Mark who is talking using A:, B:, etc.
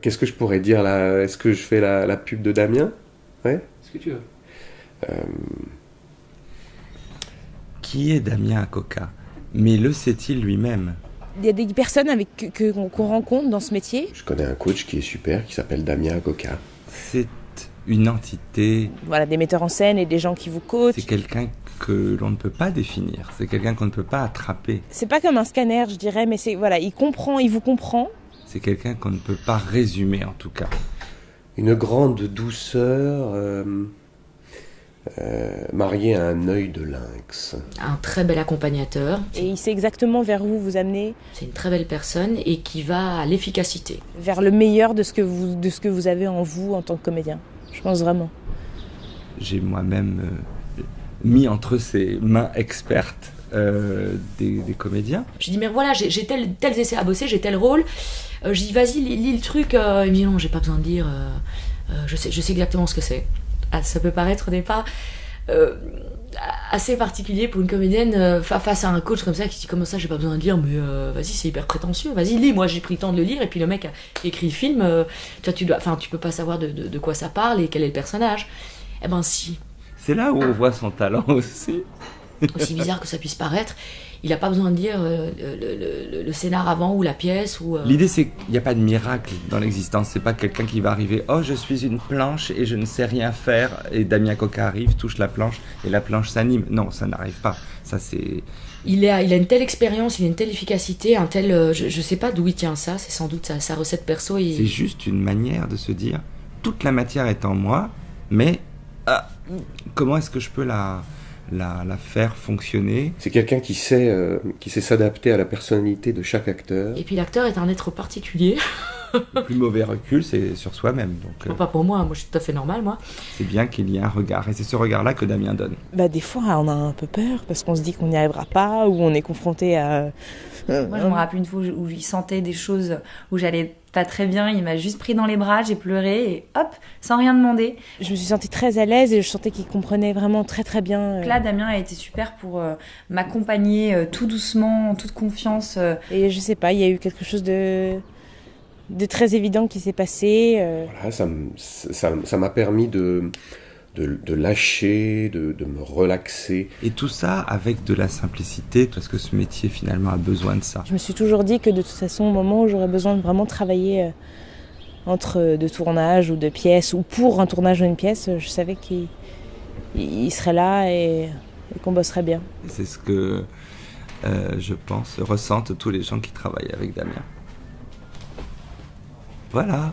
A: Qu'est-ce que je pourrais dire là? Est-ce que je fais la pub de Damien? Ouais.
B: Ce que tu veux.
C: Qui est Damien Accoca? Mais le sait-il lui-même?
D: Il y a des personnes qu'on rencontre dans ce métier.
A: Je connais un coach qui est super, qui s'appelle Damien Accoca.
C: C'est une entité.
D: Voilà, des metteurs en scène et des gens qui vous coachent.
C: C'est quelqu'un que l'on ne peut pas définir. C'est quelqu'un qu'on ne peut pas attraper.
D: C'est pas comme un scanner, je dirais, mais il comprend, il vous comprend.
C: C'est quelqu'un qu'on ne peut pas résumer, en tout cas.
A: Une grande douceur, mariée à un œil de lynx.
E: Un très bel accompagnateur.
D: Et il sait exactement vers où vous amener.
E: C'est une très belle personne et qui va à l'efficacité.
D: Vers le meilleur de ce que vous avez en vous en tant que comédien. Je pense vraiment.
C: J'ai moi-même mis entre ses mains expertes des comédiens.
E: Je dis mais voilà, j'ai tels essais à bosser, j'ai tel rôle. Je dis vas-y lis le truc. Il me dit non, j'ai pas besoin de lire. Je sais exactement ce que c'est. Ah, ça peut paraître au départ assez particulier pour une comédienne face à un coach comme ça qui dit comment ça j'ai pas besoin de lire, mais vas-y c'est hyper prétentieux, vas-y lis, moi j'ai pris le temps de le lire et puis le mec a écrit le film, tu peux pas savoir de quoi ça parle et quel est le personnage. Eh ben si.
C: C'est là où on voit son talent aussi.
E: Aussi bizarre que ça puisse paraître, il a pas besoin de lire le scénar avant ou la pièce ou.
C: L'idée c'est qu'il n'y a pas de miracle dans l'existence, c'est pas quelqu'un qui va arriver, oh je suis une planche et je ne sais rien faire, et Damien Accoca arrive, touche la planche et la planche s'anime. Non, ça n'arrive pas. Ça c'est.
E: Il a une telle expérience, il a une telle efficacité, un tel. Je sais pas d'où il tient ça, c'est sans doute sa recette perso.
C: C'est juste une manière de se dire toute la matière est en moi, mais comment est-ce que je peux la faire fonctionner?
A: C'est quelqu'un qui sait s'adapter à la personnalité de chaque acteur.
E: Et puis l'acteur est un être particulier.
C: Le plus mauvais recul, c'est sur soi-même. Donc,
E: pas pour moi je suis tout à fait normal, moi.
C: C'est bien qu'il y ait un regard, et c'est ce regard-là que Damien donne.
D: Des fois, on a un peu peur, parce qu'on se dit qu'on n'y arrivera pas, ou on est confronté à...
F: Moi, je me rappelle une fois où il sentait des choses où j'allais pas très bien, il m'a juste pris dans les bras, j'ai pleuré, et hop, sans rien demander.
D: Je me suis sentie très à l'aise, et je sentais qu'il comprenait vraiment très très bien.
F: Donc là, Damien a été super pour m'accompagner tout doucement, en toute confiance.
D: Et je sais pas, il y a eu quelque chose de très évident qui s'est passé.
A: Voilà, ça m'a permis de lâcher, de me relaxer.
C: Et tout ça avec de la simplicité, parce que ce métier finalement a besoin de ça.
D: Je me suis toujours dit que de toute façon, au moment où j'aurais besoin de vraiment travailler entre deux tournages ou deux pièces, ou pour un tournage ou une pièce, je savais qu'il serait là et qu'on bosserait bien.
C: Et c'est ce que, je pense, ressentent tous les gens qui travaillent avec Damien. Voilà.